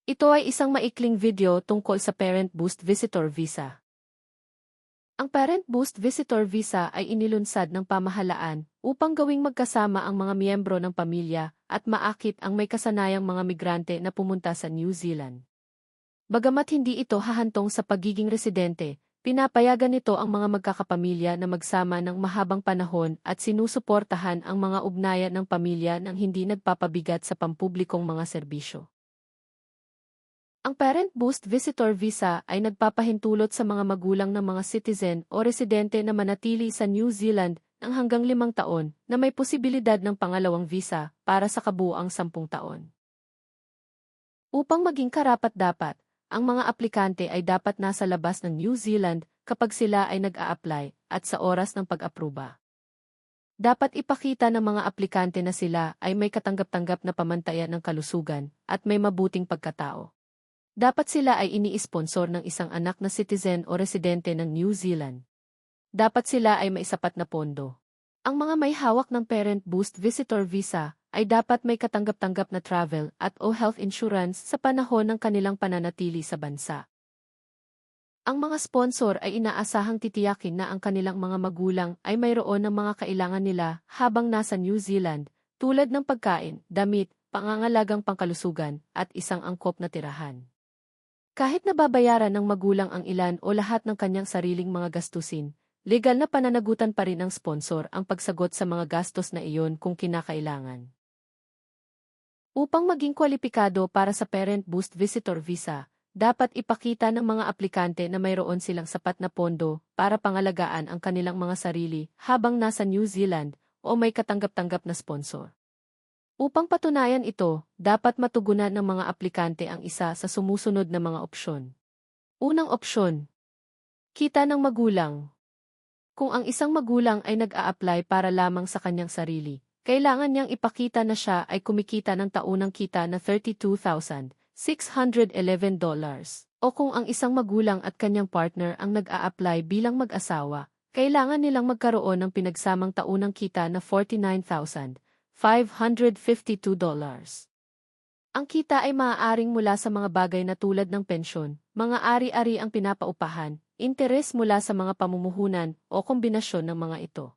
Ito ay isang maikling video tungkol sa Parent Boost Visitor Visa. Ang Parent Boost Visitor Visa ay inilunsad ng pamahalaan upang gawing magkasama ang mga miyembro ng pamilya at maakit ang may kasanayang mga migrante na pumunta sa New Zealand. Bagamat hindi ito hahantong sa pagiging residente, pinapayagan nito ang mga magkakapamilya na magsama ng mahabang panahon at sinusuportahan ang mga ugnayan ng pamilya nang hindi nagpapabigat sa pampublikong mga serbisyo. Ang Parent Boost Visitor Visa ay nagpapahintulot sa mga magulang ng mga citizen o residente na manatili sa New Zealand ng hanggang 5 taon na may posibilidad ng pangalawang visa para sa kabuuang 10 taon. Upang maging karapat-dapat, ang mga aplikante ay dapat nasa labas ng New Zealand kapag sila ay nag-a-apply at sa oras ng pag-apruba. Dapat ipakita ng mga aplikante na sila ay may katanggap-tanggap na pamantayan ng kalusugan at may mabuting pagkatao. Dapat sila ay ini-sponsor ng isang anak na citizen o residente ng New Zealand. Dapat sila ay may sapat na pondo. Ang mga may hawak ng Parent Boost Visitor Visa ay dapat may katanggap-tanggap na travel at o health insurance sa panahon ng kanilang pananatili sa bansa. Ang mga sponsor ay inaasahang titiyakin na ang kanilang mga magulang ay mayroon ng mga kailangan nila habang nasa New Zealand, tulad ng pagkain, damit, pangangalagang pangkalusugan, at isang angkop na tirahan. Kahit nababayaran ng magulang ang ilan o lahat ng kanyang sariling mga gastusin, legal na pananagutan pa rin ng sponsor ang pagsagot sa mga gastos na iyon kung kinakailangan. Upang maging kwalipikado para sa Parent Boost Visitor Visa, dapat ipakita ng mga aplikante na mayroon silang sapat na pondo para pangalagaan ang kanilang mga sarili habang nasa New Zealand o may katanggap-tanggap na sponsor. Upang patunayan ito, dapat matugunan ng mga aplikante ang isa sa sumusunod na mga opsyon. Unang opsyon. Kita ng magulang. Kung ang isang magulang ay nag-a-apply para lamang sa kanyang sarili, kailangan niyang ipakita na siya ay kumikita ng taunang kita na $32,611. O kung ang isang magulang at kanyang partner ang nag-a-apply bilang mag-asawa, kailangan nilang magkaroon ng pinagsamang taunang kita na $49,552. Ang kita ay maaaring mula sa mga bagay na tulad ng pensyon, mga ari-ari ang pinapaupahan, interes mula sa mga pamumuhunan o kombinasyon ng mga ito.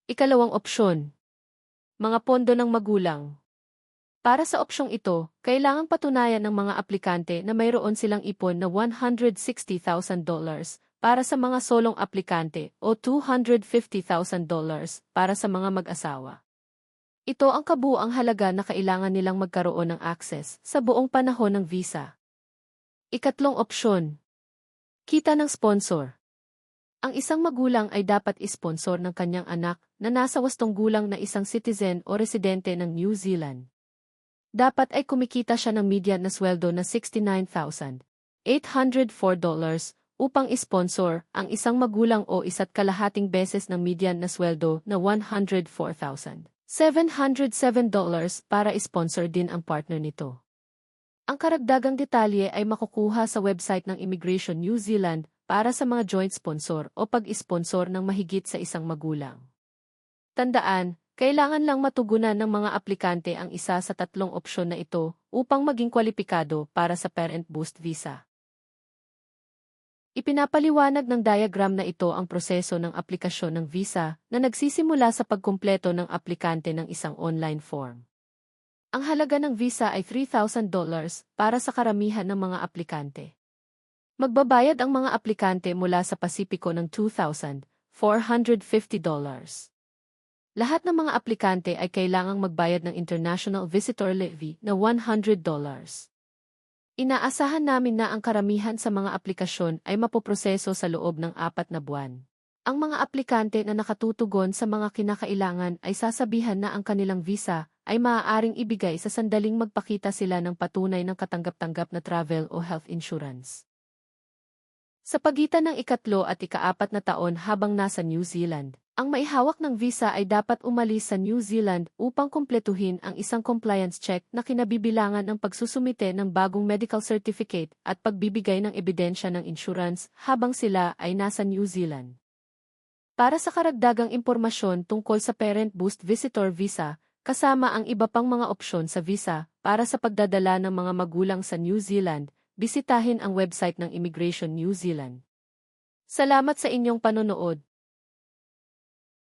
Ikalawang opsyon. Mga pondo ng magulang. Para sa opsyong ito, kailangang patunayan ng mga aplikante na mayroon silang ipon na $160,000 para sa mga solong aplikante o $250,000 para sa mga mag-asawa. Ito ang kabuuang halaga na kailangan nilang magkaroon ng access sa buong panahon ng visa. Ikatlong opsyon. Kita ng sponsor. Ang isang magulang ay dapat isponsor ng kanyang anak na nasa 8 gulang na isang citizen o residente ng New Zealand. Dapat ay kumikita siya ng median na sweldo na $69,804 upang isponsor ang isang magulang o 1.5 beses ng median na sweldo na $104,707 para isponsor din ang partner nito. Ang karagdagang detalye ay makukuha sa website ng Immigration New Zealand para sa mga joint sponsor o pag-sponsor ng mahigit sa isang magulang. Tandaan, kailangan lang matugunan ng mga aplikante ang isa sa 3 opsyon na ito upang maging kwalipikado para sa Parent Boost Visa. Ipinapaliwanag ng diagram na ito ang proseso ng aplikasyon ng visa na nagsisimula sa pagkumpleto ng aplikante ng isang online form. Ang halaga ng visa ay $3,000 para sa karamihan ng mga aplikante. Magbabayad ang mga aplikante mula sa Pasipiko ng $2,450. Lahat ng mga aplikante ay kailangang magbayad ng International Visitor Levy na $100. Inaasahan namin na ang karamihan sa mga aplikasyon ay mapoproseso sa loob ng 4 na buwan. Ang mga aplikante na nakatutugon sa mga kinakailangan ay sasabihan na ang kanilang visa ay maaaring ibigay sa sandaling magpakita sila ng patunay ng katanggap-tanggap na travel o health insurance. Sa pagitan ng 3 at 4 na taon habang nasa New Zealand, ang maihawak ng visa ay dapat umalis sa New Zealand upang kumpletuhin ang isang compliance check na kinabibilangan ng pagsusumite ng bagong medical certificate at pagbibigay ng ebidensya ng insurance habang sila ay nasa New Zealand. Para sa karagdagang impormasyon tungkol sa Parent Boost Visitor Visa, kasama ang iba pang mga opsyon sa visa, Para sa pagdadala ng mga magulang sa New Zealand, bisitahin ang website ng Immigration New Zealand. Salamat sa inyong panonood.